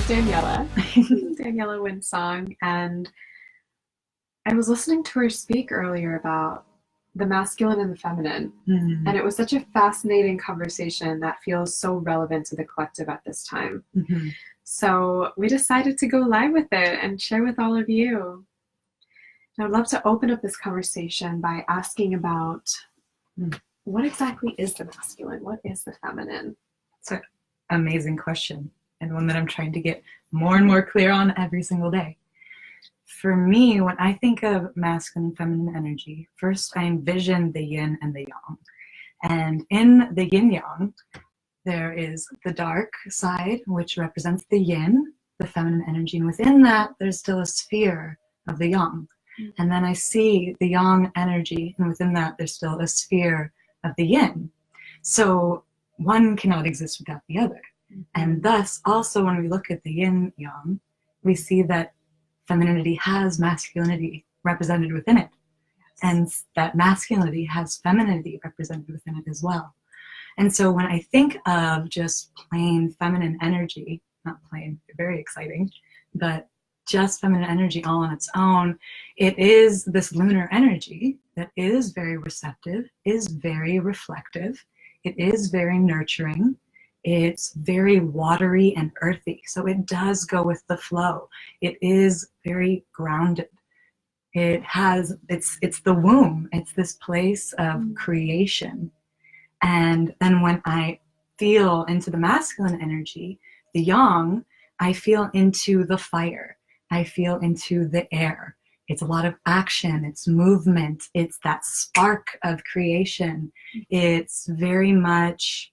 Daniela, Daniela Winsong, and I was listening to her speak earlier about the masculine and the feminine, and it was such a fascinating conversation that feels so relevant to the collective at this time. So we decided to go live with it and share with all of you. And I'd love to open up this conversation by asking about what exactly is the masculine? What is the feminine? It's an amazing question, and one that I'm trying to get more and more clear on every single day. For me, when I think of masculine and feminine energy, first I envision the yin and the yang. And in the yin yang, there is the dark side, which represents the yin, the feminine energy. And within that, there's still a sphere of the yang. And then I see the yang energy, and within that, there's still a sphere of the yin. So one cannot exist without the other. And thus, also when we look at the yin yang, we see that femininity has masculinity represented within it. And that masculinity has femininity represented within it as well. And so when I think of just plain feminine energy, not plain, very exciting, but just feminine energy all on its own, it is this lunar energy that is very receptive, is very reflective, it is very nurturing, it's very watery and earthy. So it does go with the flow. It is very grounded. It has, it's the womb. It's this place of creation. And then when I feel into the masculine energy, the yang, I feel into the fire. I feel into the air. It's a lot of action, it's movement, it's that spark of creation. It's very much,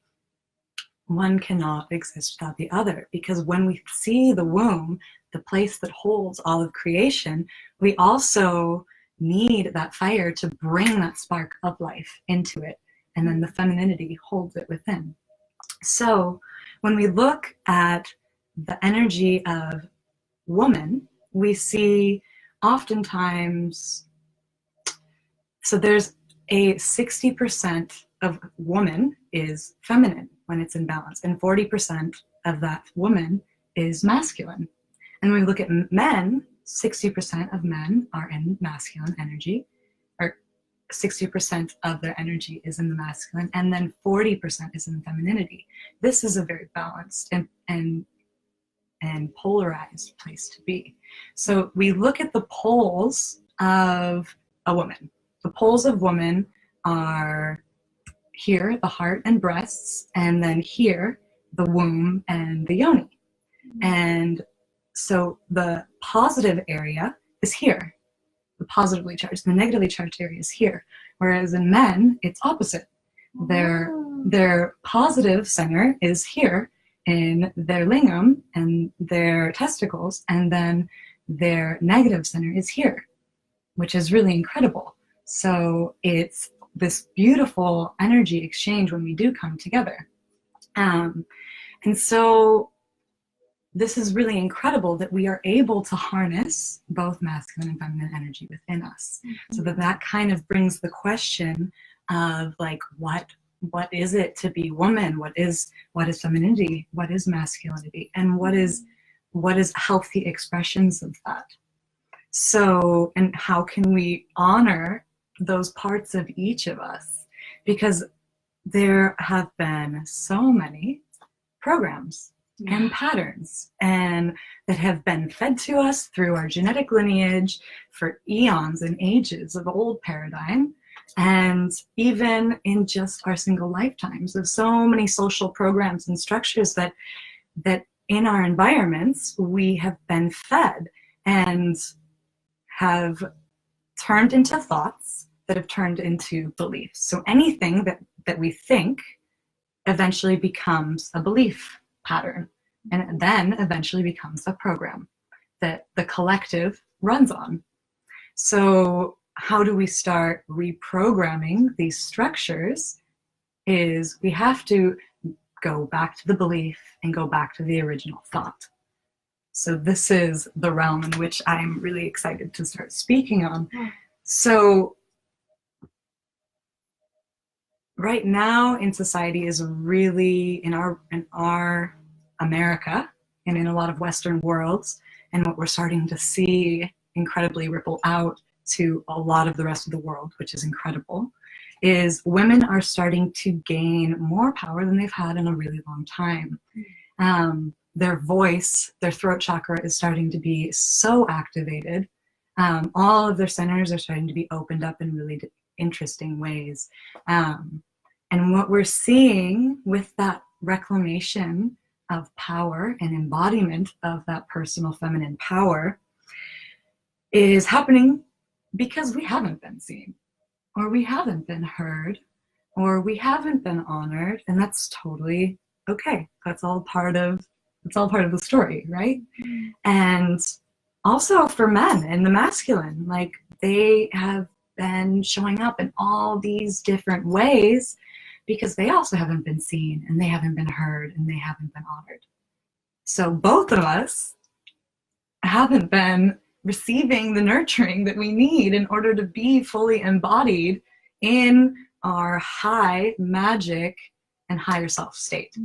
one cannot exist without the other, because when we see the womb, the place that holds all of creation, we also need that fire to bring that spark of life into it, and then the femininity holds it within. So when we look at the energy of woman, we see oftentimes, so there's a 60% of woman is feminine when it's in balance, and 40% of that woman is masculine. And when we look at men, 60% of men are in masculine energy, or 60% of their energy is in the masculine, and then 40% is in femininity. This is a very balanced and polarized place to be. So we look at the poles of a woman. The poles of woman are here, the heart and breasts, and then here, the womb and the yoni. And so the positive area is here, the positively charged. The negatively charged area is here. Whereas in men, it's opposite. Their positive center is here in their lingam and their testicles, and then their negative center is here, which is really incredible. So it's this beautiful energy exchange when we do come together. And so this is really incredible that we are able to harness both masculine and feminine energy within us. So that kind of brings the question of like, what is it to be woman? What is femininity? What is masculinity? And what is healthy expressions of that? So, and how can we honor those parts of each of us? Because there have been so many programs and patterns and that have been fed to us through our genetic lineage for eons and ages of old paradigm, and even in just our single lifetimes of so many social programs and structures that in our environments we have been fed and have turned into thoughts that have turned into beliefs. So anything that we think eventually becomes a belief pattern, and then eventually becomes a program that the collective runs on. So how do we start reprogramming these structures? Is we have to go back to the belief and go back to the original thought. So this is the realm in which I'm really excited to start speaking on. So right now in society is really, in our America, and in a lot of Western worlds, and what we're starting to see incredibly ripple out to a lot of the rest of the world, which is incredible, is women are starting to gain more power than they've had in a really long time. Their voice, their throat chakra is starting to be so activated. All of their centers are starting to be opened up in really interesting ways. And what we're seeing with that reclamation of power and embodiment of that personal feminine power is happening because we haven't been seen, or we haven't been heard, or we haven't been honored, and that's totally okay. That's all part of the story, right? And also for men and the masculine, like, they have been showing up in all these different ways because they also haven't been seen, and they haven't been heard, and they haven't been honored. So both of us haven't been receiving the nurturing that we need in order to be fully embodied in our high magic and higher self state,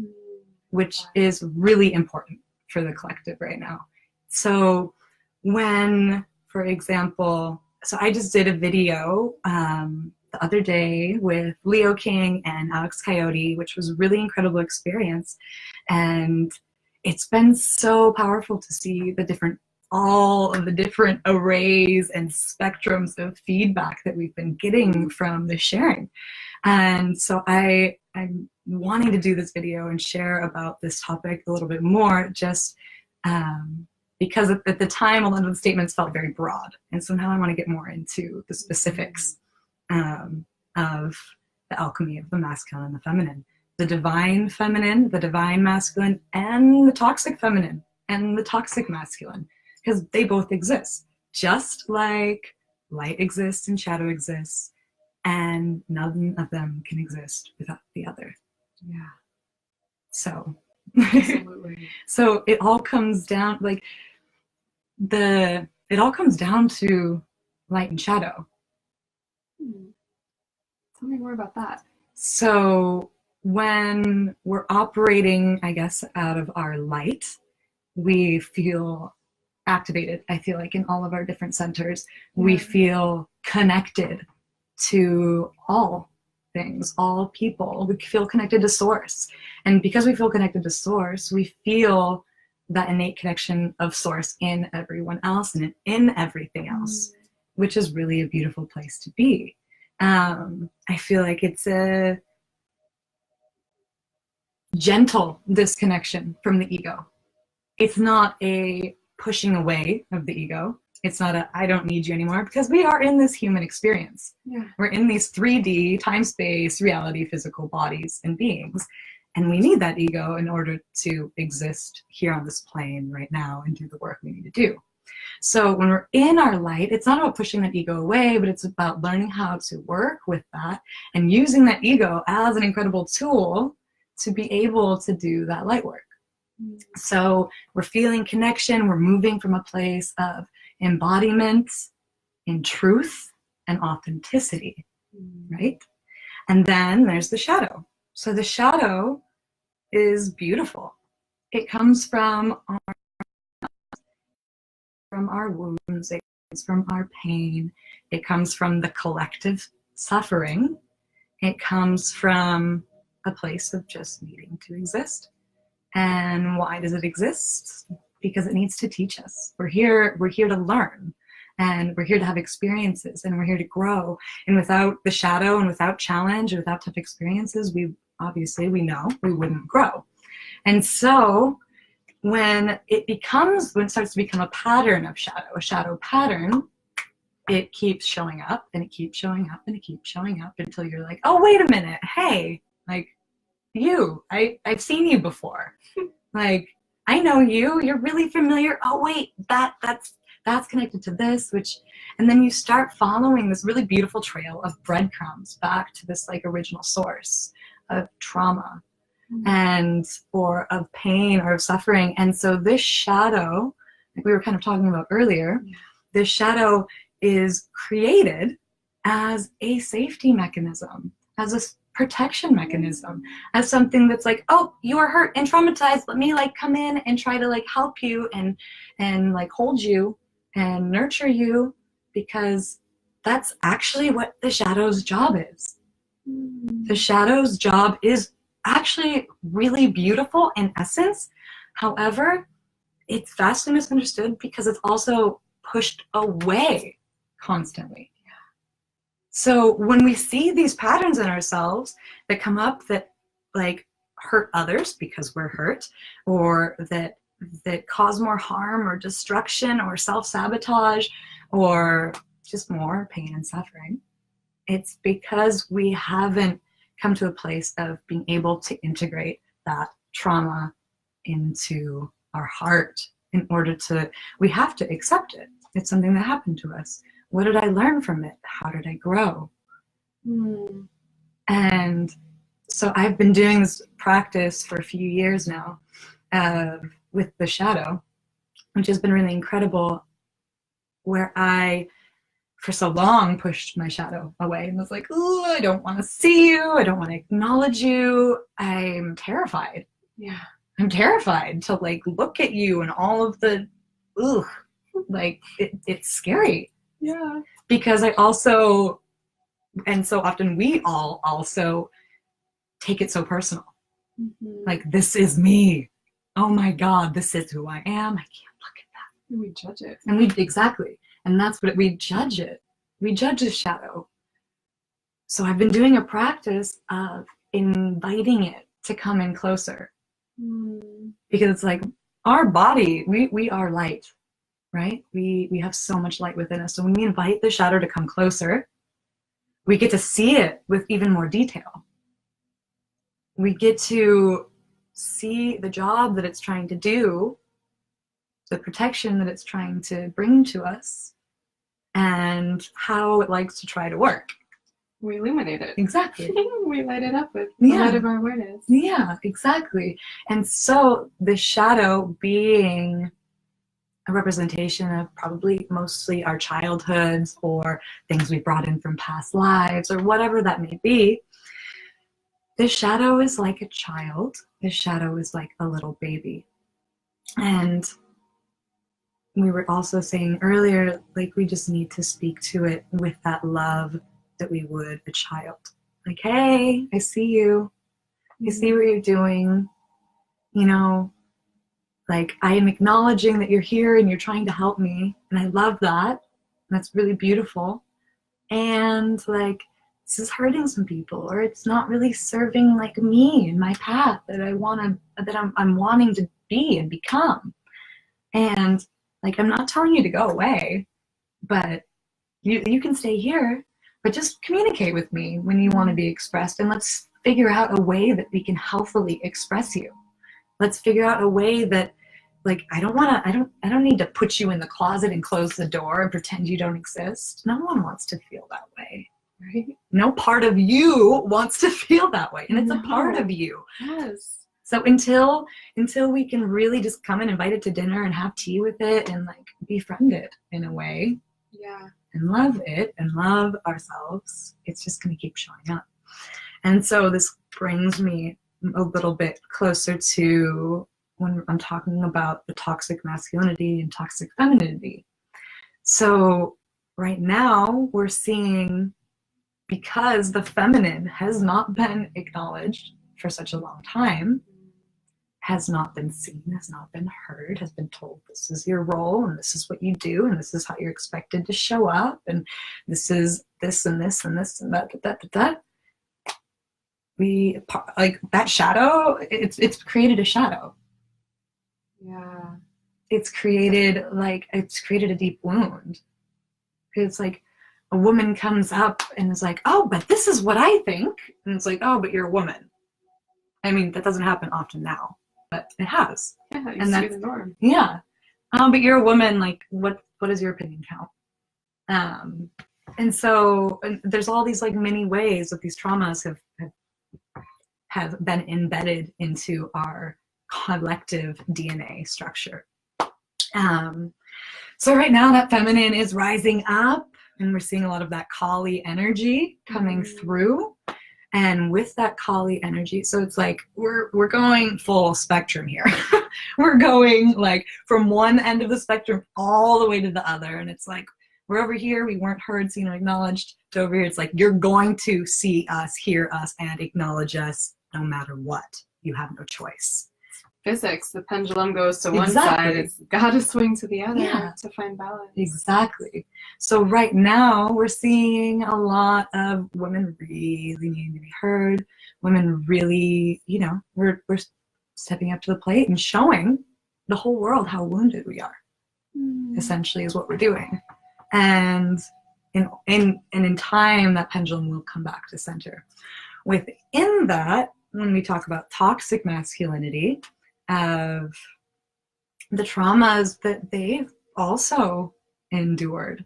which is really important for the collective right now. So when, for example, so I just did a video the other day with Leo King and Alex Coyote, which was a really incredible experience. And it's been so powerful to see all of the different arrays and spectrums of feedback that we've been getting from the sharing. And so I'm wanting to do this video and share about this topic a little bit more, just because at the time a lot of the statements felt very broad. And so now I want to get more into the specifics of the alchemy of the masculine and the feminine, the divine feminine, the divine masculine, and the toxic feminine and the toxic masculine, because they both exist, just like light exists and shadow exists, and none of them can exist without the other. Yeah. So, Absolutely. So it all comes down, like, it all comes down to light and shadow. Tell me more about that. So when we're operating, I guess, out of our light, we feel activated. I feel like in all of our different centers, we feel connected to all things, all people. We feel connected to source. And because we feel connected to source, we feel that innate connection of source in everyone else and in everything else, which is really a beautiful place to be. I feel like it's a gentle disconnection from the ego. It's not a pushing away of the ego. It's not a, I don't need you anymore, because we are in this human experience. Yeah. We're in these 3D, time, space, reality, physical bodies and beings. And we need that ego in order to exist here on this plane right now and do the work we need to do. So when we're in our light, it's not about pushing that ego away, but it's about learning how to work with that and using that ego as an incredible tool to be able to do that light work. So we're feeling connection, we're moving from a place of embodiment in truth and authenticity, right? And then there's the shadow. So the shadow is beautiful. It comes from our wounds, it comes from our pain, it comes from the collective suffering, it comes from a place of just needing to exist. And why does it exist? Because it needs to teach us. We're here to learn, and we're here to have experiences, and we're here to grow. And without the shadow and without challenge and without tough experiences, we know we wouldn't grow. And so when it starts to become a pattern of shadow, a shadow pattern, it keeps showing up and it keeps showing up and it keeps showing up until you're like, oh, wait a minute. Hey, like, I've seen you before. Like, I know you, you're really familiar. Oh wait, that's connected to this, and then you start following this really beautiful trail of breadcrumbs back to this like original source of trauma or of pain or of suffering. And so this shadow, like we were kind of talking about earlier, this shadow is created as a safety mechanism, as a protection mechanism, as something that's like, oh, you are hurt and traumatized, let me like come in and try to like help you and like hold you and nurture you, because that's actually what the shadow's job is. The shadow's job is actually really beautiful in essence. However, it's vastly misunderstood because it's also pushed away constantly. So when we see these patterns in ourselves that come up that like hurt others because we're hurt, or that cause more harm or destruction or self-sabotage or just more pain and suffering, it's because we haven't come to a place of being able to integrate that trauma into our heart in order to, we have to accept it. It's something that happened to us. What did I learn from it? How did I grow? And so I've been doing this practice for a few years now with the shadow, which has been really incredible, where I, for so long, pushed my shadow away and was like, oh, I don't want to see you. I don't want to acknowledge you. I'm terrified. Yeah. I'm terrified to like look at you and all of the, like it's scary. Yeah. Because I also, and so often we all also take it so personal. Like, this is me. Oh my God, this is who I am. I can't look at that. And we judge it. And exactly. And that's what we judge it. We judge the shadow. So I've been doing a practice of inviting it to come in closer. Because it's like our body, we are light, right? We have so much light within us. So when we invite the shadow to come closer, we get to see it with even more detail. We get to see the job that it's trying to do, the protection that it's trying to bring to us, and how it likes to try to work. We illuminate it. Exactly. We light it up with the light of our awareness. Yeah, exactly. And so the shadow being a representation of probably mostly our childhoods or things we brought in from past lives or whatever that may be, the shadow is like a child. The shadow is like a little baby. And we were also saying earlier, like, we just need to speak to it with that love that we would a child. Like, hey, I see you. I see what you're doing. You know, like, I am acknowledging that you're here and you're trying to help me. And I love that. That's really beautiful. And like, this is hurting some people, or it's not really serving like me in my path that I'm wanting to be and become. And like, I'm not telling you to go away, but you can stay here, but just communicate with me when you want to be expressed, and let's figure out a way that we can healthily express you. Let's figure out a way that, like, I don't need to put you in the closet and close the door and pretend you don't exist. No one wants to feel that way, right? No part of you wants to feel that way, and it's a part of you. Yes. So until we can really just come and invite it to dinner and have tea with it and like befriend it in a way, Yeah. and love it and love ourselves, it's just going to keep showing up. And so this brings me a little bit closer to when I'm talking about the toxic masculinity and toxic femininity. So right now we're seeing, because the feminine has not been acknowledged for such a long time, has not been seen, has not been heard, has been told this is your role and this is what you do and this is how you're expected to show up and this is this and this and this and that. We, like, that shadow, it's created a shadow. Yeah. It's created a deep wound. It's like a woman comes up and is like, oh, but this is what I think. And it's like, oh, but you're a woman. I mean, that doesn't happen often now, but it has. Yeah, and that's the norm. Yeah. But you're a woman, like, what does your opinion count? And so there's all these like many ways that these traumas have been embedded into our collective DNA structure. So right now that feminine is rising up, and we're seeing a lot of that Kali energy coming through. And with that Kali energy, so it's like we're going full spectrum here. We're going like from one end of the spectrum all the way to the other. And it's like we're over here, we weren't heard, seen, or acknowledged. To over here, it's like you're going to see us, hear us, and acknowledge us no matter what. You have no choice. Physics, the pendulum goes to one side, it's got to swing to the other to find balance. Exactly. So right now we're seeing a lot of women really needing to be heard. Women really, you know, we're stepping up to the plate and showing the whole world how wounded we are. Essentially is what we're doing. And in time, that pendulum will come back to center. Within that, when we talk about toxic masculinity, of the traumas that they've also endured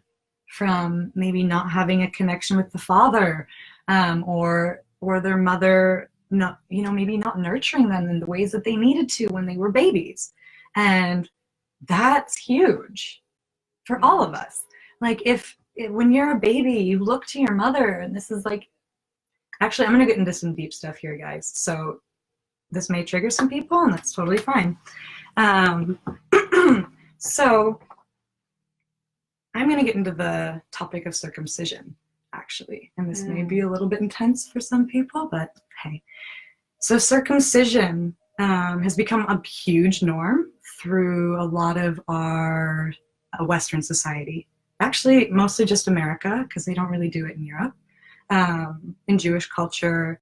from maybe not having a connection with the father, or their mother not, you know, maybe not nurturing them in the ways that they needed to when they were babies. And that's huge for all of us. Like when you're a baby, you look to your mother, and this is like, actually, I'm going to get into some deep stuff here, guys. So this may trigger some people, and that's totally fine. So I'm going to get into the topic of circumcision, actually. And this may be a little bit intense for some people, but hey. So circumcision has become a huge norm through a lot of our Western society. Actually, mostly just America, because they don't really do it in Europe. In Jewish culture,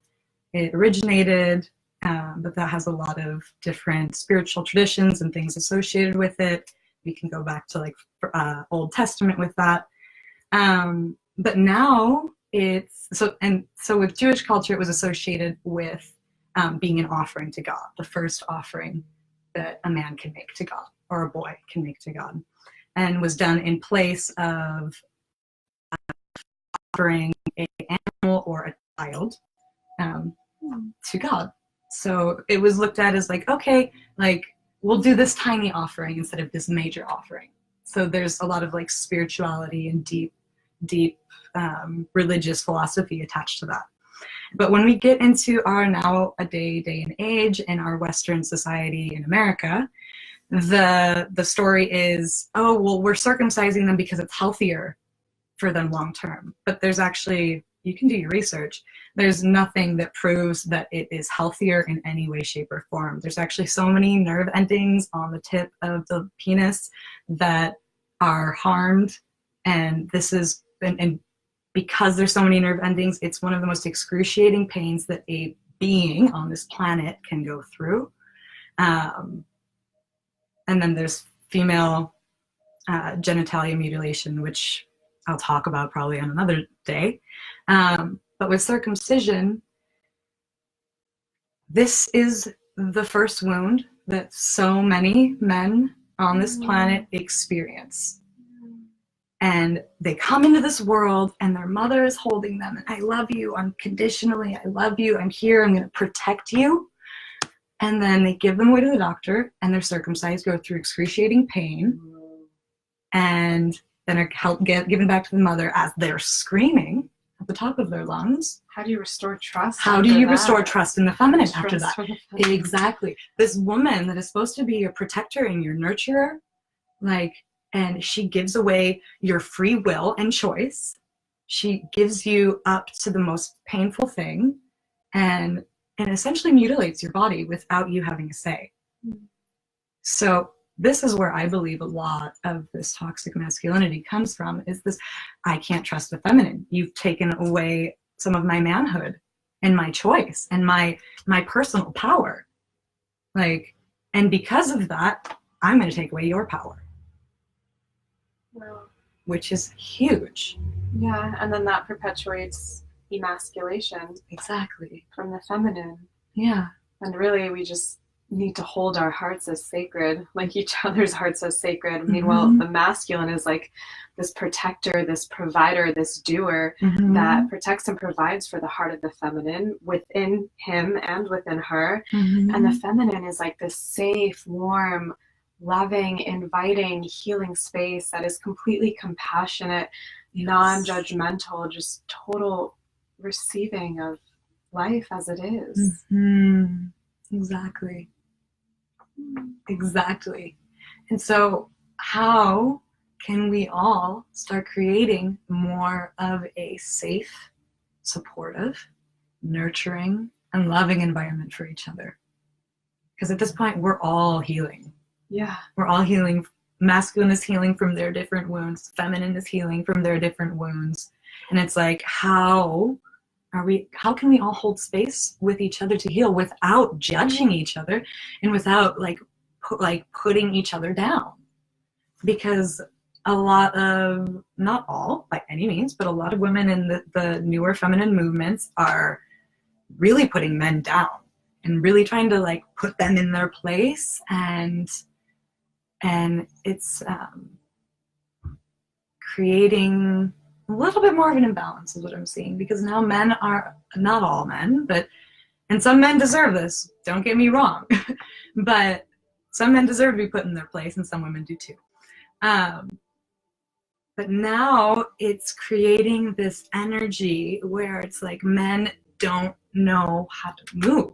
it originated, but that has a lot of different spiritual traditions and things associated with it. We can go back to like Old Testament with that. But now it's so with Jewish culture, it was associated with being an offering to God, the first offering that a man can make to God, or a boy can make to God, and was done in place of offering an animal or a child to God. So it was looked at as like, okay, like we'll do this tiny offering instead of this major offering. So there's a lot of like spirituality and deep religious philosophy attached to that. But when we get into our nowadays day and age in our Western society in America, the story is, oh, well, we're circumcising them because it's healthier for them long term. But there's actually, you can do your research, there's nothing that proves that it is healthier in any way, shape, or form. There's actually so many nerve endings on the tip of the penis that are harmed, and this is, and because there's so many nerve endings, it's one of the most excruciating pains that a being on this planet can go through. And then there's female genitalia mutilation, which I'll talk about probably on another day. But with circumcision, this is the first wound that so many men on this planet experience. And they come into this world and their mother is holding them. And I love you unconditionally. I love you. I'm here. I'm going to protect you. And then they give them away to the doctor and they're circumcised, go through excruciating pain, and then are given back to the mother as they're screaming at the top of their lungs. How do you restore trust? How do you restore trust in the feminine after that? Exactly. This woman that is supposed to be your protector and your nurturer, like, and she gives away your free will and choice. She gives you up to the most painful thing and essentially mutilates your body without you having a say. So this is where I believe a lot of this toxic masculinity comes from, is this, I can't trust the feminine. You've taken away some of my manhood and my choice and my personal power. Like, and because of that, I'm going to take away your power. Wow. Which is huge. Yeah, and then that perpetuates emasculation. Exactly. From the feminine. Yeah. And really, we just need to hold our hearts as sacred, like each other's hearts as sacred. Meanwhile, the masculine is like this protector, this provider, this doer that protects and provides for the heart of the feminine within him and within her. And the feminine is like this safe, warm, loving, inviting, healing space that is completely compassionate, non-judgmental, just total receiving of life as it is. Exactly. Exactly. And so how can we all start creating more of a safe, supportive, nurturing, and loving environment for each other? Because at this point, we're all healing. Yeah. We're all healing. Masculine is healing from their different wounds. Feminine is healing from their different wounds. And it's like, how can we all hold space with each other to heal without judging each other and without putting each other down? Because a lot of, not all by any means, but a lot of women in the newer feminine movements are really putting men down and really trying to like put them in their place, and it's creating a little bit more of an imbalance is what I'm seeing, because now men are, not all men, and some men deserve this, don't get me wrong, but some men deserve to be put in their place and some women do too. But now it's creating this energy where it's like men don't know how to move.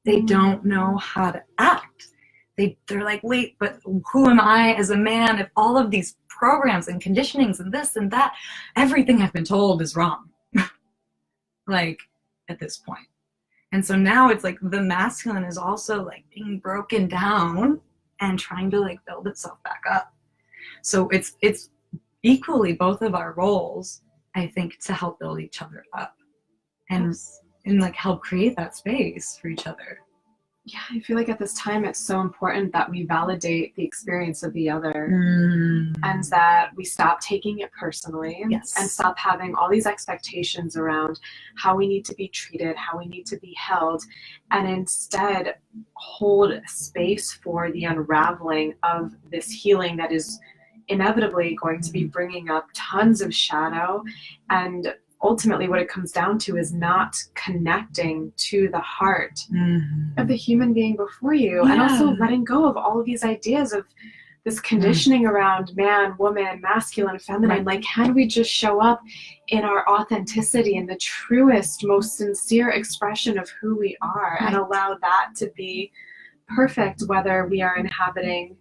They don't know how to act. They're like, wait, but who am I as a man if all of these programs and conditionings and this and that, everything I've been told is wrong, like at this point. And so now it's like the masculine is also like being broken down and trying to like build itself back up. So it's equally both of our roles, I think, to help build each other up and like help create that space for each other. Yeah, I feel like at this time it's so important that we validate the experience of the other and that we stop taking it personally and stop having all these expectations around how we need to be treated, how we need to be held, and instead hold space for the unraveling of this healing that is inevitably going to be bringing up tons of shadow. And ultimately what it comes down to is not connecting to the heart of the human being before you, and also letting go of all of these ideas of this conditioning around man, woman, masculine, feminine. Like, can we just show up in our authenticity and the truest, most sincere expression of who we are and allow that to be perfect, whether we are inhabiting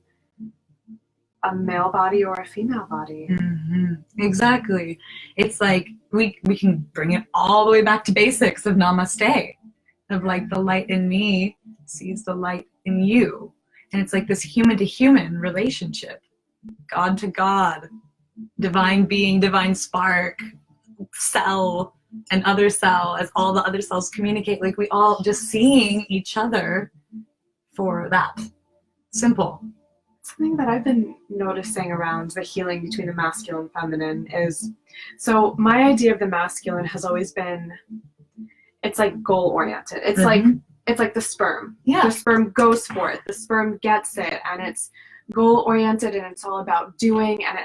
a male body or a female body? Exactly. It's like we can bring it all the way back to basics of namaste, of like the light in me sees the light in you, and it's like this human to human relationship, God to God, divine being, divine spark, cell and other cell, as all the other cells communicate, like we all just seeing each other for that. Simple. Something that I've been noticing around the healing between the masculine and feminine is, so my idea of the masculine has always been, it's like goal oriented. It's like the sperm. The sperm goes for it. The sperm gets it, and it's goal oriented, and it's all about doing, and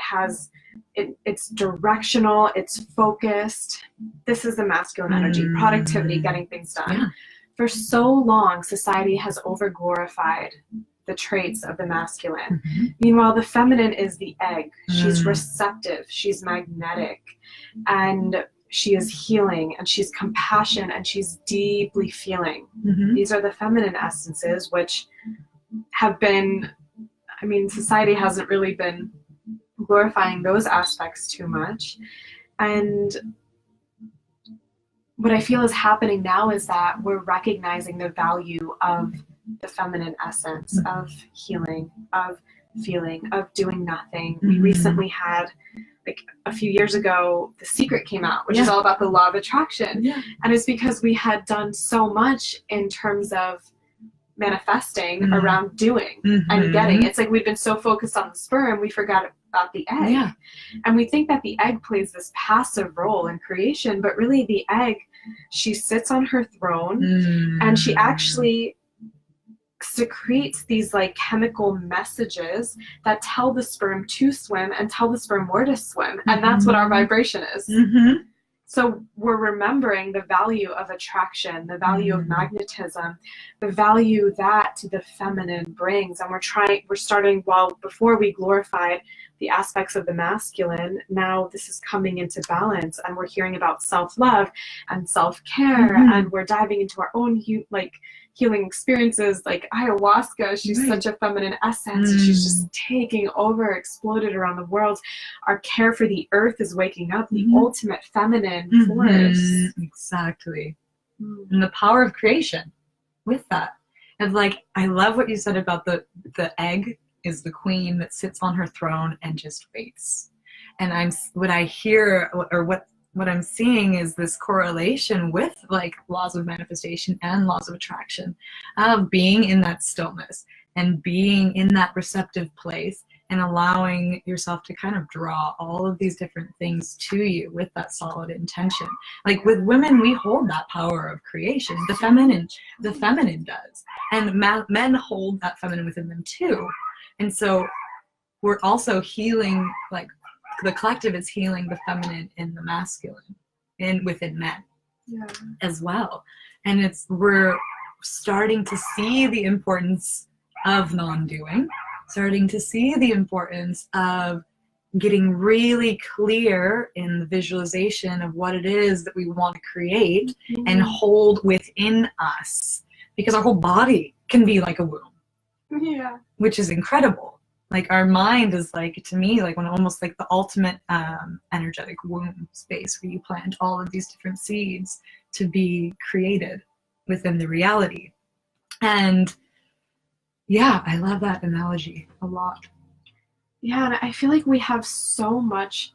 it's directional, it's focused. This is the masculine energy, productivity, getting things done. For so long, society has over glorified the traits of the masculine. Meanwhile, the feminine is the egg. She's receptive, she's magnetic, and she is healing, and she's compassion, and she's deeply feeling. These are the feminine essences, which have been, I mean, society hasn't really been glorifying those aspects too much. And what I feel is happening now is that we're recognizing the value of the feminine essence, of healing, of feeling, of doing nothing. We recently had, like a few years ago, The Secret came out, which is all about the law of attraction. And it's because we had done so much in terms of manifesting around doing and getting. It's like we'd been so focused on the sperm, we forgot about the egg. And we think that the egg plays this passive role in creation, but really the egg, she sits on her throne and she actually secretes these like chemical messages that tell the sperm to swim and tell the sperm where to swim. And that's what our vibration is. So we're remembering the value of attraction, the value of magnetism, the value that the feminine brings. And we're starting, well, before we glorified the aspects of the masculine, now this is coming into balance, and we're hearing about self-love and self-care, and we're diving into our own healing experiences, like ayahuasca. She's such a feminine essence. She's just taking over, exploded around the world. Our care for the earth is waking up, the ultimate feminine force. Exactly. And the power of creation with that. And like, I love what you said about the egg is the queen that sits on her throne and just waits. And what I hear, or what I'm seeing, is this correlation with like laws of manifestation and laws of attraction, of being in that stillness and being in that receptive place and allowing yourself to kind of draw all of these different things to you with that solid intention. Like with women, we hold that power of creation. The feminine does. And men hold that feminine within them too. And so we're also healing, like the collective is healing the feminine and the masculine within men as well. And we're starting to see the importance of non-doing, starting to see the importance of getting really clear in the visualization of what it is that we want to create and hold within us, because our whole body can be like a womb. Which is incredible. Like our mind is like, to me, like almost like the ultimate energetic womb space where you plant all of these different seeds to be created within the reality. And yeah, I love that analogy a lot. Yeah, and I feel like we have so much,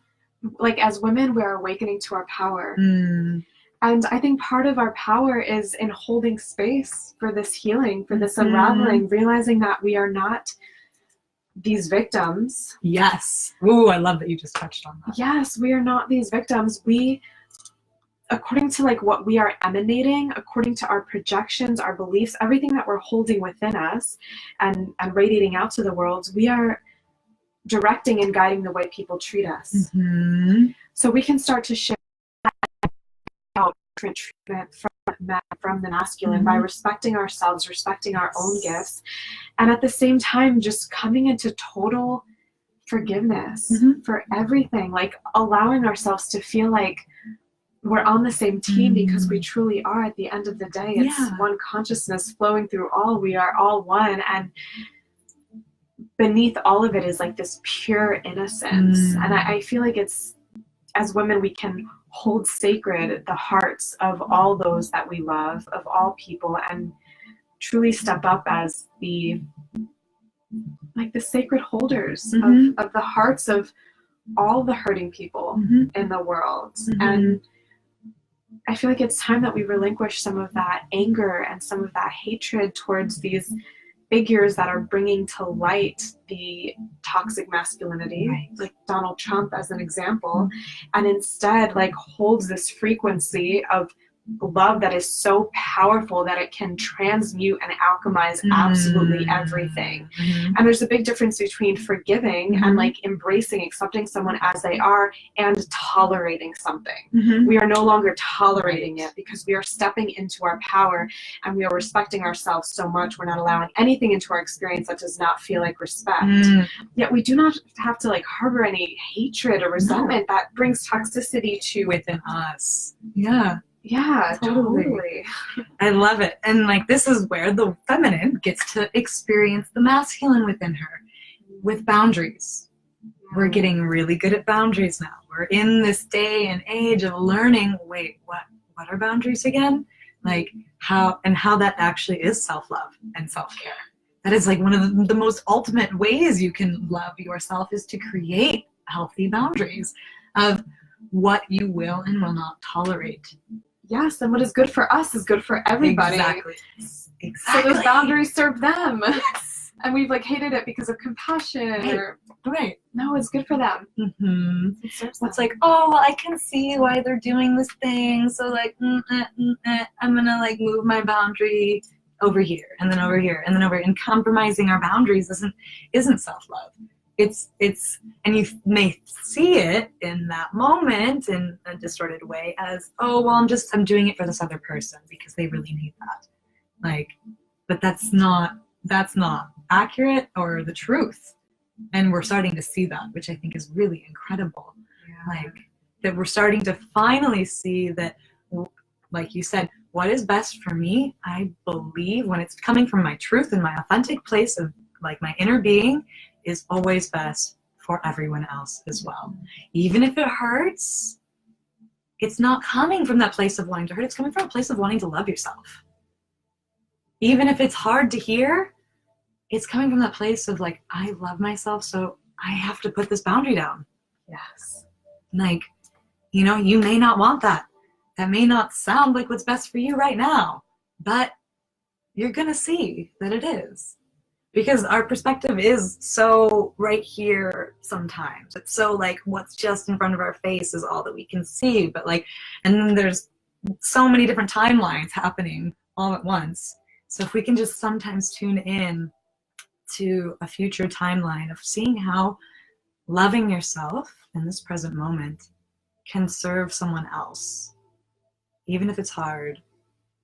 like as women, we're awakening to our power. And I think part of our power is in holding space for this healing, for this unraveling, realizing that we are not these victims. Yes. Ooh, I love that you just touched on that. Yes, we are not these victims. We, according to like what we are emanating, according to our projections, our beliefs, everything that we're holding within us and radiating out to the world, we are directing and guiding the way people treat us. So we can start to shift different treatment from the masculine by respecting ourselves, respecting our own gifts, and at the same time just coming into total forgiveness for everything, like allowing ourselves to feel like we're on the same team, because we truly are. At the end of the day, it's one consciousness flowing through all. We are all one, and beneath all of it is like this pure innocence. And I feel like it's, as women, we can hold sacred the hearts of all those that we love, of all people, and truly step up as the sacred holders of the hearts of all the hurting people in the world. And I feel like it's time that we relinquish some of that anger and some of that hatred towards these figures that are bringing to light the toxic masculinity, like Donald Trump as an example, and instead like holds this frequency of love that is so powerful that it can transmute and alchemize absolutely everything. And there's a big difference between forgiving and like embracing, accepting someone as they are, and tolerating something. We are no longer tolerating it, because we are stepping into our power and we are respecting ourselves so much. We're not allowing anything into our experience that does not feel like respect. Yet we do not have to like harbor any hatred or resentment that brings toxicity to within us. Yeah, totally. I love it. And like, this is where the feminine gets to experience the masculine within her with boundaries. We're getting really good at boundaries now. We're in this day and age of learning, wait, what are boundaries again? Like how that actually is self-love and self-care. That is like one of the most ultimate ways you can love yourself, is to create healthy boundaries of what you will and will not tolerate. Yes, and what is good for us is good for everybody. Exactly. So those boundaries serve them. Yes. And we've like hated it because of compassion. Right. No, it's good for them. It serves them. It's like, oh, well, I can see why they're doing this thing. So like, I'm gonna like move my boundary over here and then over here and then over here. And compromising our boundaries isn't self-love. and you may see it in that moment in a distorted way as, oh, well, I'm doing it for this other person because they really need that. Like, but that's not accurate or the truth. And we're starting to see that, which I think is really incredible. Yeah. Like, that we're starting to finally see that, like you said, what is best for me, I believe, when it's coming from my truth and my authentic place of like my inner being, is always best for everyone else as well. Even if it hurts, it's not coming from that place of wanting to hurt, it's coming from a place of wanting to love yourself. Even if it's hard to hear, it's coming from that place of like, I love myself, so I have to put this boundary down. Yes. Like, you know, you may not want that. That may not sound like what's best for you right now, but you're gonna see that it is. Because our perspective is so right here sometimes. It's so like what's just in front of our face is all that we can see. But like, and then there's so many different timelines happening all at once. So if we can just sometimes tune in to a future timeline of seeing how loving yourself in this present moment can serve someone else, even if it's hard.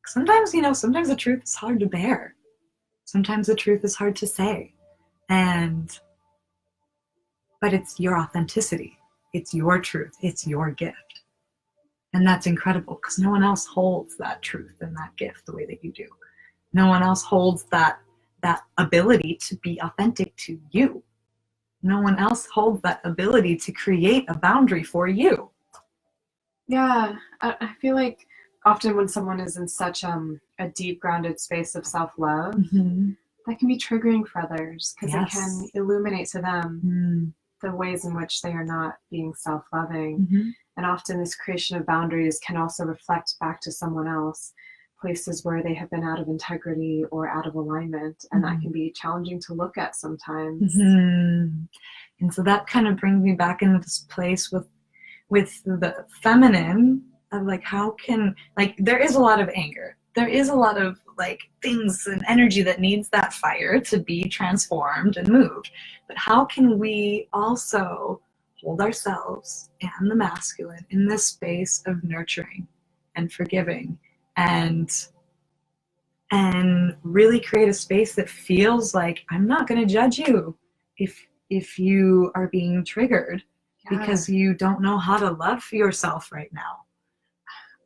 Sometimes, you know, sometimes the truth is hard to bear. Sometimes the truth is hard to say. But it's your authenticity. It's your truth. It's your gift. And that's incredible because no one else holds that truth and that gift the way that you do. No one else holds that ability to be authentic to you. No one else holds that ability to create a boundary for you. Yeah, I feel like often when someone is in such a deep grounded space of self-love, that can be triggering for others because it can illuminate to them the ways in which they are not being self-loving. And often this creation of boundaries can also reflect back to someone else places where they have been out of integrity or out of alignment, and that can be challenging to look at sometimes. And so that kind of brings me back into this place with the feminine of like, how can, like, there is a lot of anger, there is a lot of like things and energy that needs that fire to be transformed and moved, but how can we also hold ourselves and the masculine in this space of nurturing and forgiving and really create a space that feels like I'm not going to judge you if you are being triggered because you don't know how to love yourself right now.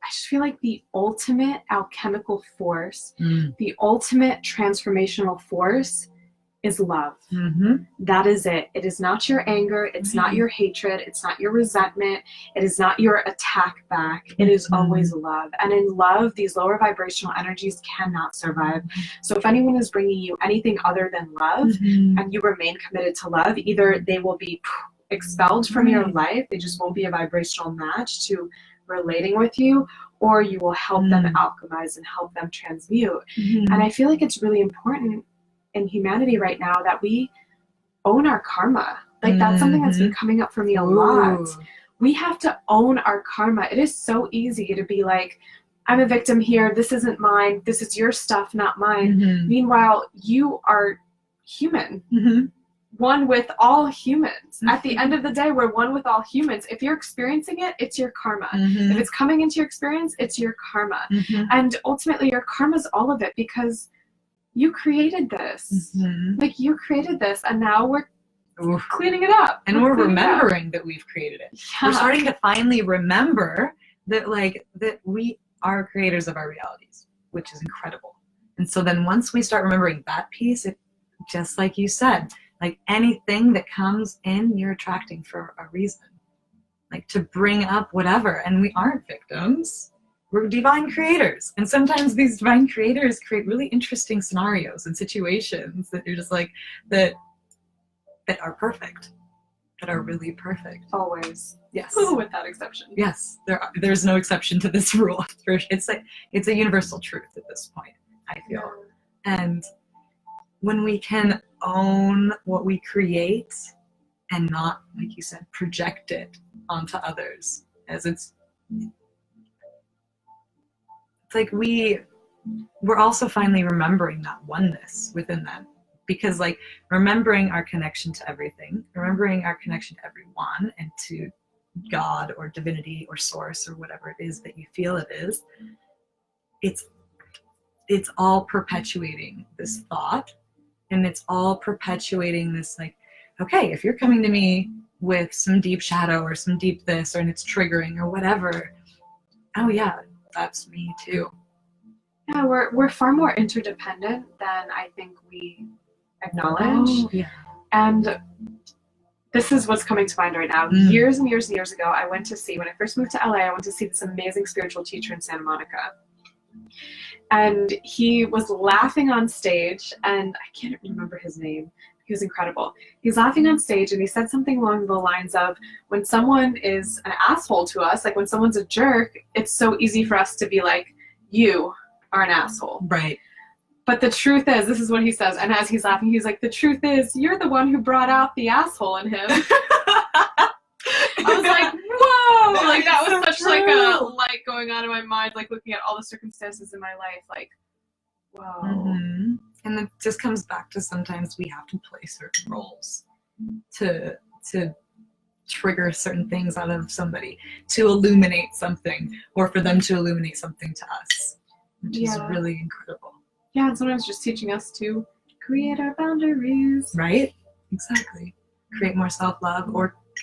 I just feel like the ultimate alchemical force, the ultimate transformational force is love. That is it. It is not your anger. It's not your hatred. It's not your resentment. It is not your attack back. It is always love. And in love, these lower vibrational energies cannot survive. So if anyone is bringing you anything other than love and you remain committed to love, either they will be expelled from your life, they just won't be a vibrational match to relating with you, or you will help them alchemize and help them transmute. And I feel like it's really important in humanity right now that we own our karma. Like that's something that's been coming up for me a lot. We have to own our karma. It is so easy to be like, I'm a victim here, this isn't mine, this is your stuff, not mine. Meanwhile, you are human. One with all humans. At the end of the day, we're one with all humans. If you're experiencing it, it's your karma. If it's coming into your experience, it's your karma. And ultimately, your karma is all of it because you created this. Like you created this, and now we're cleaning it up. And we're remembering that we've created it. We're starting to finally remember that, like, that we are creators of our realities, which is incredible. And so then once we start remembering that piece, it, just like you said, like anything that comes in, you're attracting for a reason. Like to bring up whatever. And we aren't victims. We're divine creators. And sometimes these divine creators create really interesting scenarios and situations that you're just like, that are perfect. That are really perfect. Always. Yes. Without exception. Yes. There's no exception to this rule. It's a universal truth at this point, I feel. And when we can own what we create and not, like you said, project it onto others, as it's like we're also finally remembering that oneness within that because like remembering our connection to everything, remembering our connection to everyone and to God or divinity or source or whatever it is that you feel it is, it's all perpetuating this thought, and it's all perpetuating this like, okay, if you're coming to me with some deep shadow or some deep this, or and it's triggering or whatever, oh yeah, that's me too. Yeah, we're far more interdependent than I think we acknowledge. Oh, yeah. And this is what's coming to mind right now. Years and years and years ago, I went to see, when I first moved to LA, I went to see this amazing spiritual teacher in Santa Monica. And he was laughing on stage, and I can't remember his name. He was incredible. He's laughing on stage, and he said something along the lines of, when someone is an asshole to us, like when someone's a jerk, it's so easy for us to be like, you are an asshole. Right. But the truth is, this is what he says, and as he's laughing, he's like, the truth is, you're the one who brought out the asshole in him. I was like, whoa! Like, that was such like a light going on in my mind, like looking at all the circumstances in my life, like, whoa. Mm-hmm. And it just comes back to sometimes we have to play certain roles to trigger certain things out of somebody, to illuminate something, or for them to illuminate something to us, which is really incredible. Yeah, and sometimes just teaching us to create our boundaries. Right? Exactly. Create more self-love,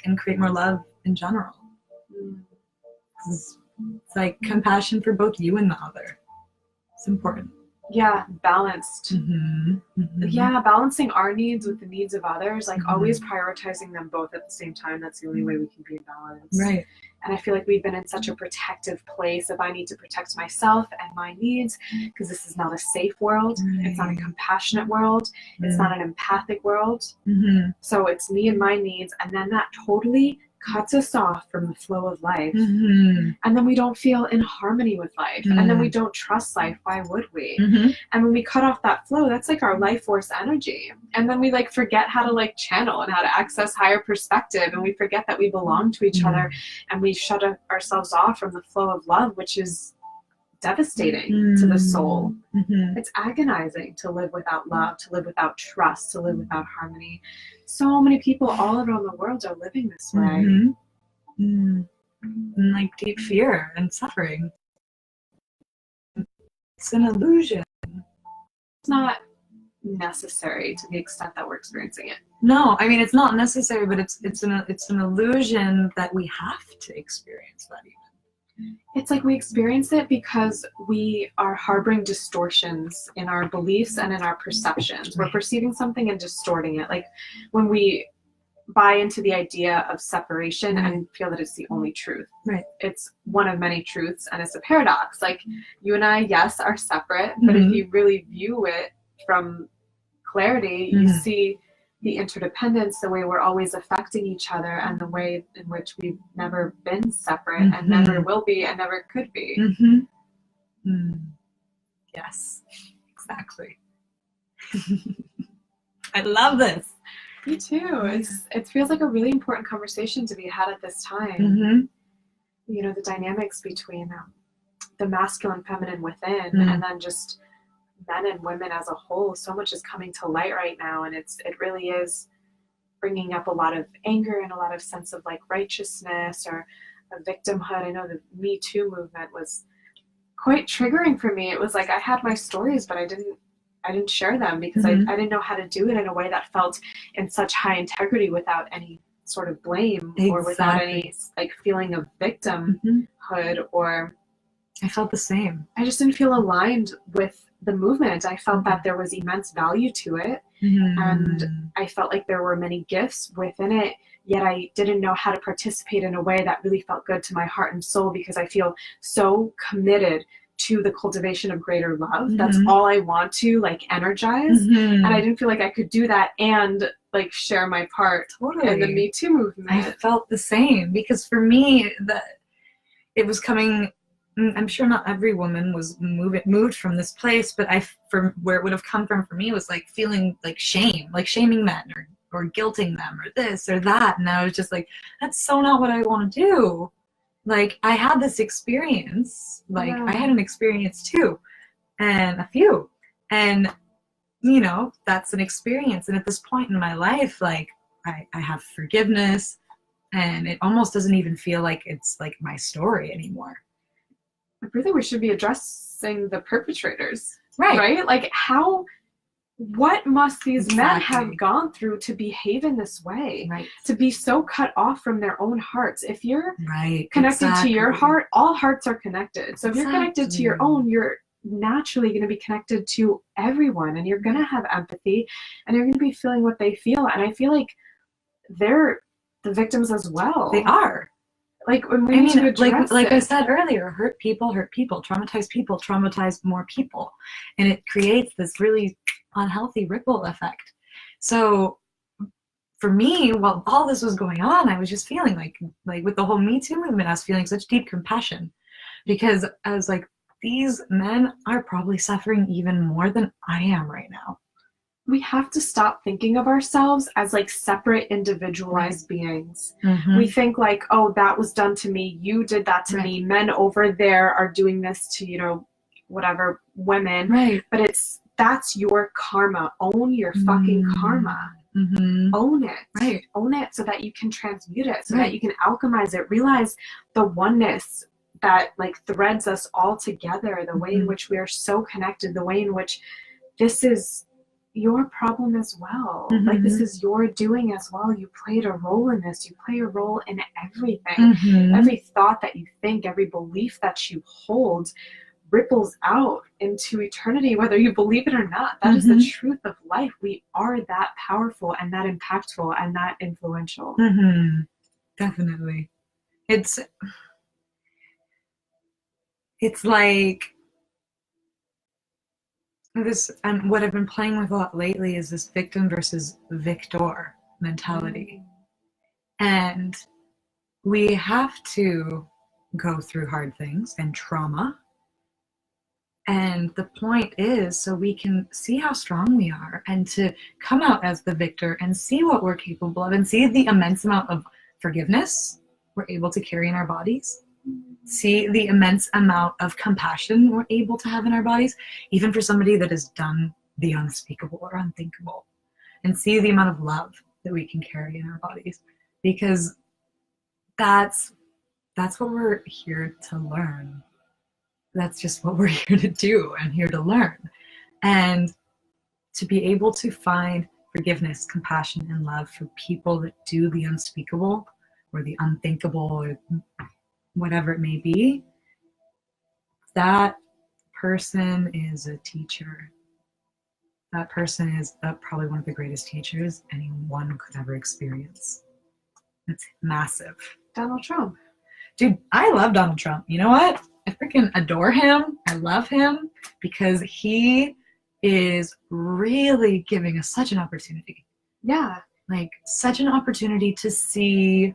and create more love in general. It's like compassion for both you and the other. It's important. Yeah, balanced. Mm-hmm. Mm-hmm. Yeah, balancing our needs with the needs of others, like always prioritizing them both at the same time. That's the only way we can be in balance. Right. And I feel like we've been in such a protective place. If I need to protect myself and my needs, because this is not a safe world. Right. It's not a compassionate world. It's not an empathic world. Mm-hmm. So it's me and my needs. And then that totally cuts us off from the flow of life. Mm-hmm. And then we don't feel in harmony with life. Mm-hmm. And then we don't trust life. Why would we? Mm-hmm. And when we cut off that flow, that's like our life force energy. And then we like forget how to like channel and how to access higher perspective. And we forget that we belong to each other, and we shut ourselves off from the flow of love, which is devastating to the soul. Mm-hmm. It's agonizing to live without love, to live without trust, to live without harmony. So many people all around the world are living this way. Mm-hmm. Mm. And like deep fear and suffering. It's an illusion. It's not necessary to the extent that we're experiencing it. No, I mean it's not necessary, but it's an illusion that we have to experience that even. It's like we experience it because we are harboring distortions in our beliefs and in our perceptions. We're perceiving something and distorting it. Like when we buy into the idea of separation and feel that it's the only truth. Right. It's one of many truths, and it's a paradox. Like you and I, yes, are separate, but if you really view it from clarity, you see the interdependence, the way we're always affecting each other, and the way in which we've never been separate and never will be and never could be. Yes, exactly. I love this. Me too. It feels like a really important conversation to be had at this time. You know, the dynamics between the masculine, feminine within, and then just men and women as a whole. So much is coming to light right now, and it really is bringing up a lot of anger and a lot of sense of like righteousness or a victimhood. I know the Me Too movement was quite triggering for me. It was like I had my stories, but I didn't share them because I didn't know how to do it in a way that felt in such high integrity without any sort of blame or without any like feeling of victimhood. Or I felt the same. I just didn't feel aligned with the movement. I felt that there was immense value to it, and I felt like there were many gifts within it, yet I didn't know how to participate in a way that really felt good to my heart and soul, because I feel so committed to the cultivation of greater love. That's all I want to like energize, and I didn't feel like I could do that and like share my part in the Me Too movement. I felt the same, because for me it was coming. I'm sure not every woman was moved from this place, but from where it would have come from for me was like feeling like shame, like shaming men or guilting them or this or that. And I was just like, that's so not what I want to do. Like I had this experience, like I had an experience too, and a few. And you know, that's an experience. And at this point in my life, like I have forgiveness, and it almost doesn't even feel like it's like my story anymore. Really, we should be addressing the perpetrators, Right? Right? Like, what must these men have gone through to behave in this way? Right. To be so cut off from their own hearts. If you're right. connected to your heart, all hearts are connected. So if you're connected to your own, you're naturally going to be connected to everyone, and you're going to have empathy, and you're going to be feeling what they feel. And I feel like they're the victims as well. They are. Like, when we need to address like I said earlier, hurt people, traumatize more people. And it creates this really unhealthy ripple effect. So for me, while all this was going on, I was just feeling like with the whole Me Too movement, I was feeling such deep compassion, because I was like, these men are probably suffering even more than I am right now. We have to stop thinking of ourselves as like separate individualized beings. We think like, oh, that was done to me, you did that to me, men over there are doing this to, you know, whatever, women. But that's your karma. Own your fucking karma. Own it. Own it so that you can transmute it, so that you can alchemize it. Realize the oneness that like threads us all together, the way in which we are so connected, the way in which this is your problem as well. Like, this is your doing as well. You played a role in this. You play a role in everything. Every thought that you think, every belief that you hold ripples out into eternity, whether you believe it or not. That is the truth of life. We are that powerful and that impactful and that influential. Definitely. It's like this, and what I've been playing with a lot lately is this victim versus victor mentality. And we have to go through hard things and trauma. And the point is, so we can see how strong we are, and to come out as the victor and see what we're capable of, and see the immense amount of forgiveness we're able to carry in our bodies. See the immense amount of compassion we're able to have in our bodies, even for somebody that has done the unspeakable or unthinkable. And see the amount of love that we can carry in our bodies. Because that's what we're here to learn. That's just what we're here to do and here to learn. And to be able to find forgiveness, compassion, and love for people that do the unspeakable or the unthinkable or whatever it may be, that person is a teacher. That person is probably one of the greatest teachers anyone could ever experience. It's massive. Donald Trump. Dude, I love Donald Trump. You know what? I freaking adore him. I love him because he is really giving us such an opportunity. Yeah. Like, such an opportunity to see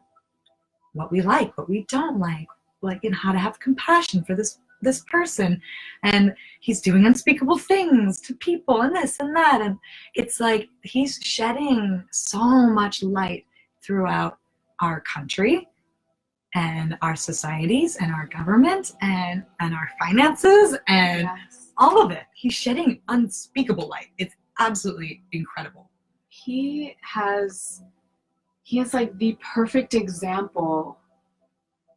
what we like, what we don't like, and how to have compassion for this person. And he's doing unspeakable things to people and this and that. And it's like he's shedding so much light throughout our country and our societies and our government and our finances and all of it. He's shedding unspeakable light. It's absolutely incredible. He has like the perfect example,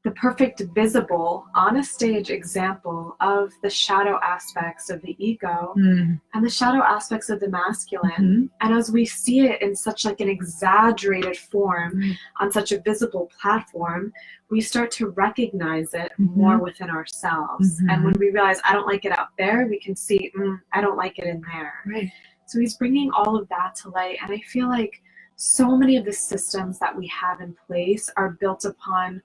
the perfect visible on a stage example of the shadow aspects of the ego and the shadow aspects of the masculine. And as we see it in such like an exaggerated form on such a visible platform, we start to recognize it more within ourselves. And when we realize, I don't like it out there, we can see, I don't like it in there. Right. So he's bringing all of that to light. And I feel like so many of the systems that we have in place are built upon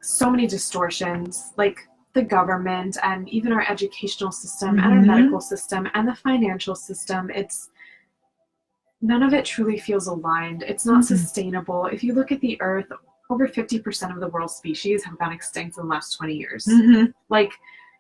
so many distortions, like the government and even our educational system and our medical system and the financial system. It's none of it truly feels aligned. It's not sustainable. If you look at the earth, over 50% of the world's species have gone extinct in the last 20 years. Like,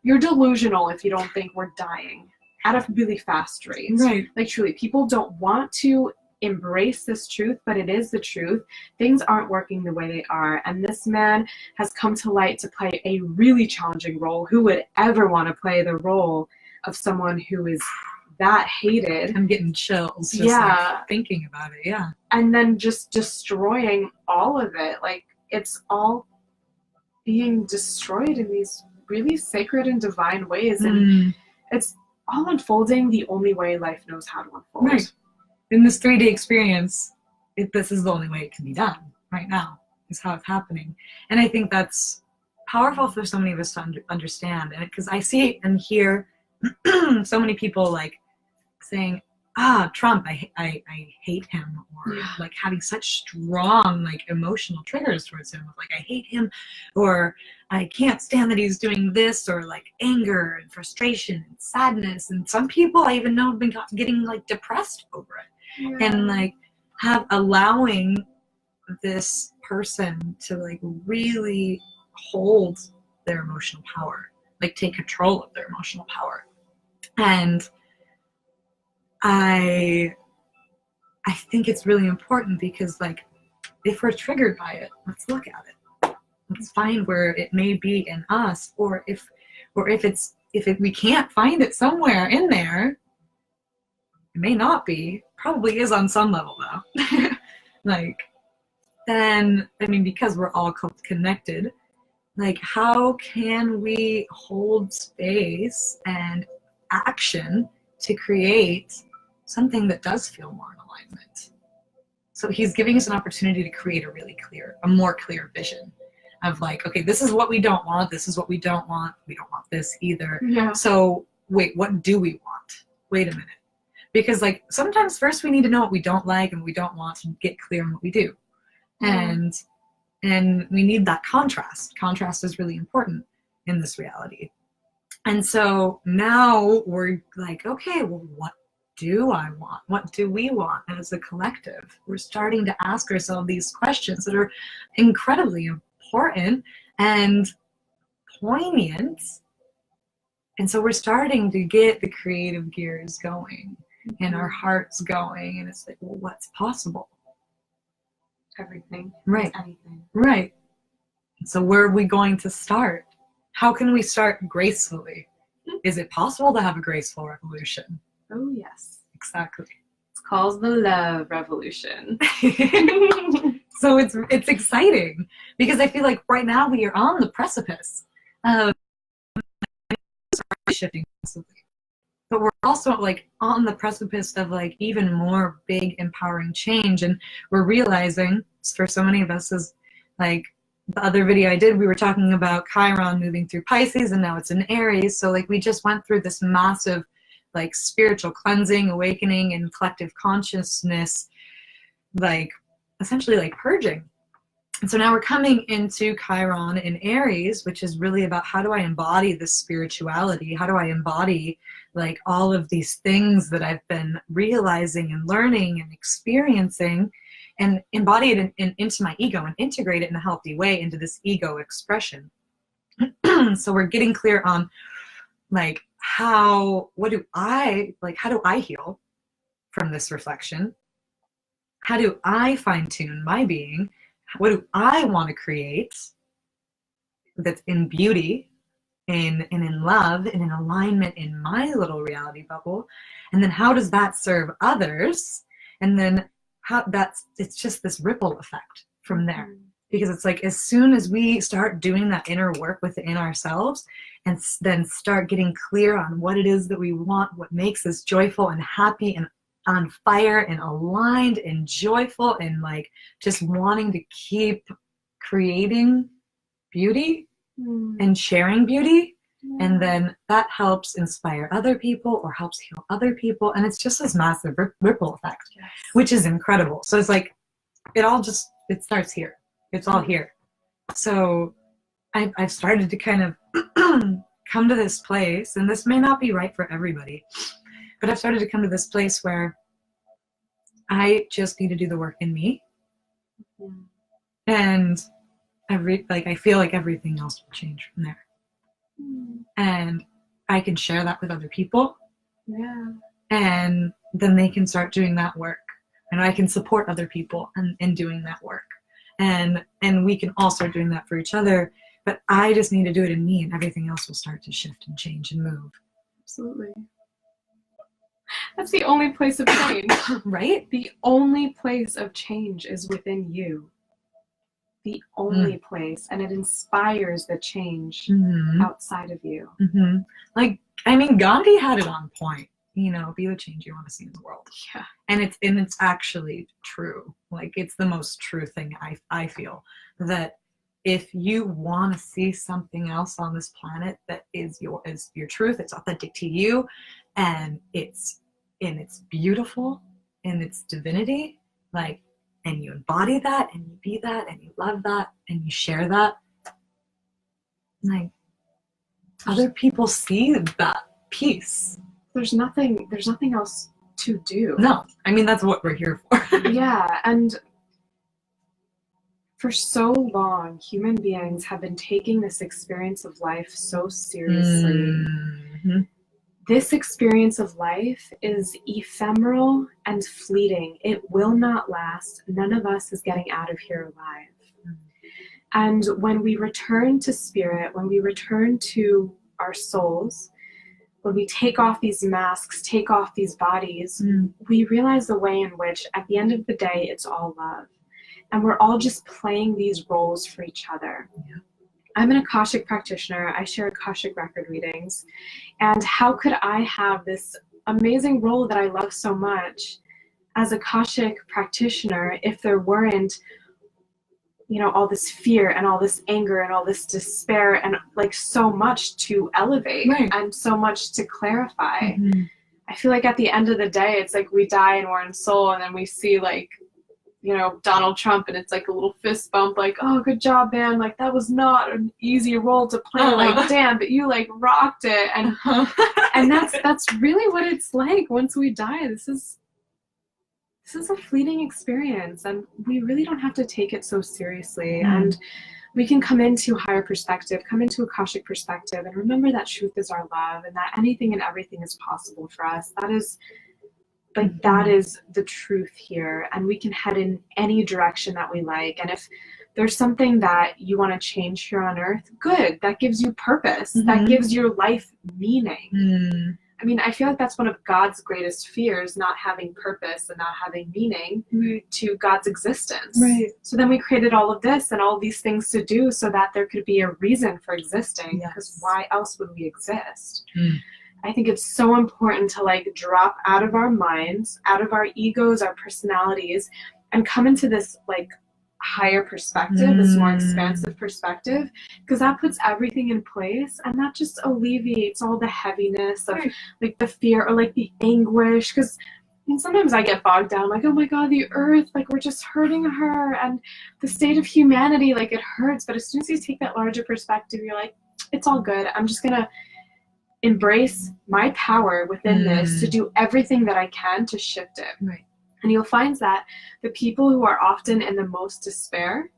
you're delusional if you don't think we're dying at a really fast rate. Right. Like, truly, people don't want to embrace this truth, but it is the truth. Things aren't working the way they are, and this man has come to light to play a really challenging role. Who would ever want to play the role of someone who is that hated. I'm getting chills just like thinking about it. Yeah. And then just destroying all of it. Like, it's all being destroyed in these really sacred and divine ways. And it's all unfolding the only way life knows how to unfold. Right. In this 3D experience, this is the only way it can be done right now, is how it's happening. And I think that's powerful for so many of us to understand. And because I see and hear so many people like saying, Trump, I hate him, or like having such strong like emotional triggers towards him, like I hate him, or I can't stand that he's doing this, or like anger and frustration and sadness. And some people I even know have been getting like depressed over it, and like allowing this person to like really hold their emotional power, like take control of their emotional power. And I think it's really important, because like if we're triggered by it, let's look at it. Let's find where it may be in us, or if we can't find it somewhere in there, it may not be, probably is on some level though. Like, then I mean, because we're all connected, like how can we hold space and action to create something that does feel more in alignment? So he's giving us an opportunity to create a more clear vision of like, okay, this is what we don't want, this is what we don't want this either. Yeah. So wait, what do we want? Wait a minute. Because like sometimes first we need to know what we don't like and we don't want to get clear on what we do. And we need that contrast. Contrast is really important in this reality. And so now we're like, okay, well, what do I want? What do we want as a collective? We're starting to ask ourselves these questions that are incredibly important and poignant. And so we're starting to get the creative gears going and our hearts going. And it's like, well, what's possible? Everything. Right. Anything. Right. So where are we going to start? How can we start gracefully? Is it possible to have a graceful revolution? Oh, yes. Exactly. It's called the love revolution. So it's exciting, because I feel like right now we are on the precipice of shifting, but we're also like on the precipice of like even more big empowering change. And we're realizing, for so many of us, is like the other video I did, we were talking about Chiron moving through Pisces, and now it's in Aries. So like we just went through this massive like spiritual cleansing, awakening, and collective consciousness, like essentially like purging. And so now we're coming into Chiron in Aries, which is really about how do I embody this spirituality? How do I embody like all of these things that I've been realizing and learning and experiencing, and embody it into my ego and integrate it in a healthy way into this ego expression. So we're getting clear on like how do I heal from this reflection? How do I fine-tune my being? What do I want to create that's in beauty and in love and in alignment in my little reality bubble? And then how does that serve others? And then it's just this ripple effect from there. Because it's like, as soon as we start doing that inner work within ourselves and then start getting clear on what it is that we want, what makes us joyful and happy and on fire and aligned and joyful and like just wanting to keep creating beauty and sharing beauty, and then that helps inspire other people or helps heal other people, and it's just this massive ripple effect, which is incredible. So it's like it starts here. It's all here. So I've started to kind of come to this place, and this may not be right for everybody, but I've started to come to this place where I just need to do the work in me. And I feel like everything else will change from there. And I can share that with other people. Yeah. And then they can start doing that work. And I can support other people in doing that work. And we can all start doing that for each other. But I just need to do it in me, and everything else will start to shift and change and move. Absolutely. That's the only place of change. Right? The only place of change is within you. The only place. And it inspires the change outside of you. Like, I mean, Gandhi had it on point. You know, be the change you want to see in the world. Yeah. And it's actually true. Like, it's the most true thing I feel, that if you want to see something else on this planet that is your truth, it's authentic to you, and it's beautiful in its divinity, like, and you embody that, and you be that, and you love that, and you share that, like, other people see that peace. There's nothing else to do. No, I mean, that's what we're here for. Yeah, and for so long, human beings have been taking this experience of life so seriously. This experience of life is ephemeral and fleeting. It will not last. None of us is getting out of here alive. And when we return to spirit, when we return to our souls, when we take off these masks, take off these bodies, we realize the way in which, at the end of the day, it's all love. And we're all just playing these roles for each other. Yeah. I'm an Akashic practitioner. I share Akashic record readings. And how could I have this amazing role that I love so much as Akashic practitioner if there weren't, you know, all this fear and all this anger and all this despair and like so much to elevate and so much to clarify. I feel like at the end of the day, it's like we die and we're in soul, and then we see, like, you know, Donald Trump, and it's like a little fist bump, like, oh, good job, man. Like, that was not an easy role to play. Like, damn, but you like rocked it. And and that's really what it's like once we die. This is a fleeting experience, and we really don't have to take it so seriously. And we can come into higher perspective, come into Akashic perspective, and remember that truth is our love, and that anything and everything is possible for us. That is, like, that is the truth here, and we can head in any direction that we like. And if there's something that you want to change here on earth, good. That gives you purpose. That gives your life meaning. I mean, I feel like that's one of God's greatest fears, not having purpose and not having meaning to God's existence. Right. So then we created all of this and all these things to do so that there could be a reason for existing, because why else would we exist? I think it's so important to, like, drop out of our minds, out of our egos, our personalities, and come into this, like, higher perspective, this more expansive perspective, because that puts everything in place, and that just alleviates all the heaviness of like the fear or like the anguish. Because I mean, sometimes I get bogged down, like, oh my god, the earth, like, we're just hurting her, and the state of humanity, like, it hurts. But as soon as you take that larger perspective, you're like, it's all good. I'm just gonna embrace my power within this to do everything that I can to shift it. And you'll find that the people who are often in the most despair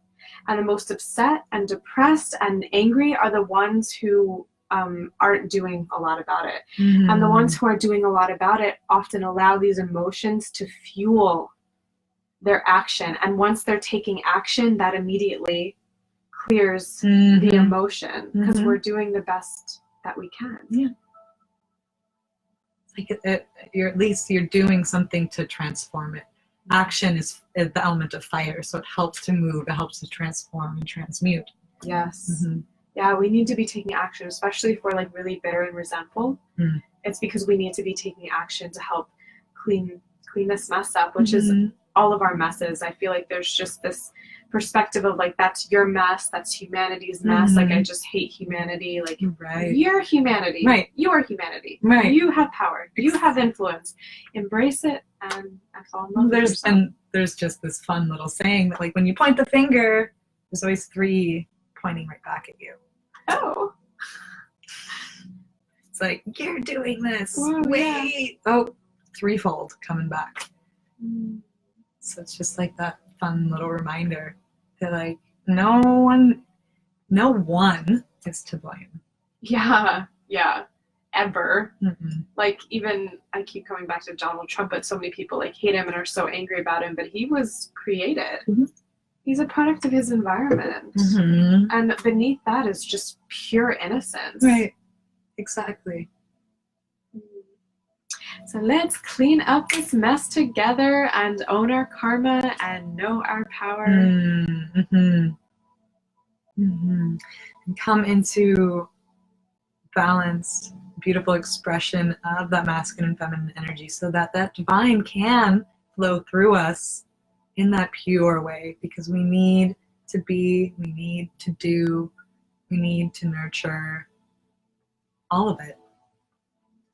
and the most upset and depressed and angry are the ones who aren't doing a lot about it. And the ones who are doing a lot about it often allow these emotions to fuel their action. And once they're taking action, that immediately clears the emotion, because we're doing the best that we can. Like, you're doing something to transform it. Action is the element of fire, so it helps to move, it helps to transform and transmute. Yes. Yeah, we need to be taking action, especially if we're like really bitter and resentful. It's because we need to be taking action to help clean this mess up, which is all of our messes. I feel like there's just this perspective of like, that's your mess, that's humanity's mess. Like, I just hate humanity. Like, you're humanity. You are humanity. You have power. You have influence. Embrace it and fall in love with yourself. And there's just this fun little saying that, like, when you point the finger, there's always 3 pointing right back at you. Oh. It's like, you're doing this. Whoa, wait. Oh, 3-fold coming back. So it's just like that fun little reminder that, like, no one is to blame. Yeah, ever. Like, even I keep coming back to Donald Trump, but so many people like hate him and are so angry about him, but he was created. He's a product of his environment, and beneath that is just pure innocence. Exactly. So let's clean up this mess together and own our karma and know our power. And come into balanced, beautiful expression of that masculine and feminine energy so that that divine can flow through us in that pure way, because we need to be, we need to do, we need to nurture all of it.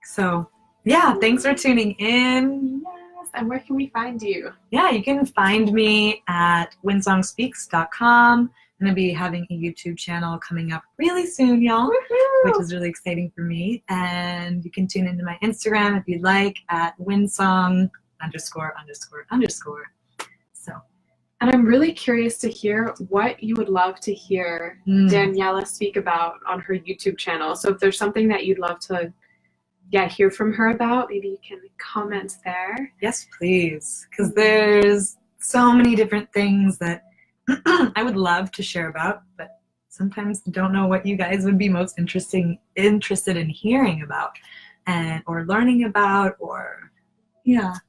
So yeah, thanks for tuning in. Yes, and where can we find you? Yeah, you can find me at winsongspeaks.com. I'm going to be having a YouTube channel coming up really soon, y'all, which is really exciting for me. And you can tune into my Instagram if you'd like at winsong___. So, and I'm really curious to hear what you would love to hear Daniela speak about on her YouTube channel. So if there's something that you'd love to hear from her about, maybe you can comment there. Yes, please. Because there's so many different things that I would love to share about, but sometimes don't know what you guys would be most interested in hearing about and or learning about, or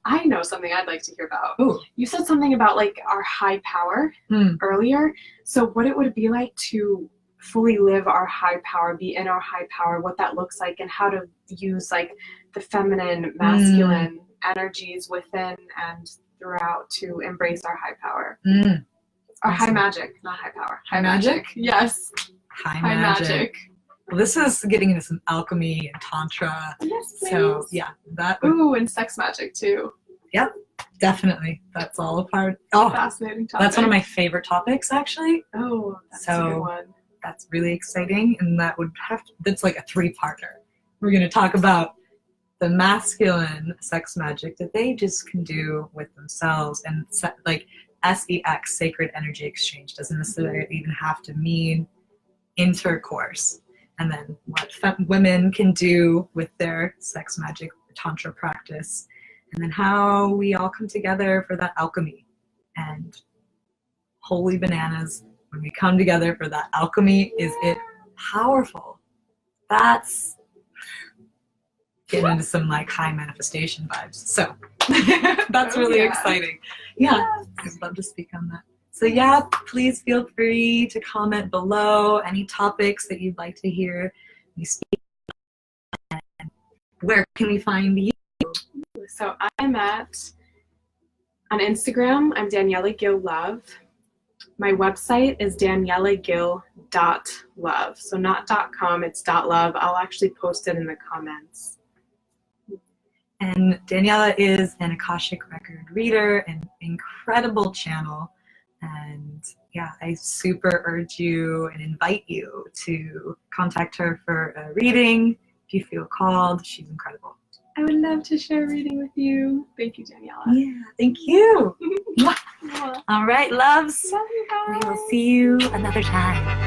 I know something I'd like to hear about. Ooh. You said something about like our high power earlier. So what it would be like to fully live our high power, be in our high power, what that looks like, and how to use like the feminine, masculine energies within and throughout to embrace our high power. Or high magic, not high power. High magic? Yes. High magic. Well, this is getting into some alchemy and tantra. Yes, please. So yeah, that would, ooh, and sex magic too. Yep, definitely. That's all a part. Oh, fascinating topic. That's one of my favorite topics, actually. Oh, that's a good one. That's really exciting, and that would have to, that's like a 3-parter. We're going to talk about the masculine sex magic that they just can do with themselves, and like SEX, sacred energy exchange, doesn't necessarily even have to mean intercourse. And then what women can do with their sex magic tantra practice, and then how we all come together for that alchemy. And holy bananas, when we come together for that alchemy, is it powerful? That's getting into some like high manifestation vibes. So that's really exciting. Yeah, I'd love to speak on that. So yeah, please feel free to comment below any topics that you'd like to hear me speak. And where can we find you? So I'm on Instagram, I'm Daniela Gill Love. My website is danielagill.love. So not .com, it's .love. I'll actually post it in the comments. And Daniela is an Akashic record reader, an incredible channel. And yeah, I super urge you and invite you to contact her for a reading if you feel called. She's incredible. I would love to share a reading with you. Thank you, Daniela. Yeah, thank you. All right, loves. Love you guys. We will see you another time.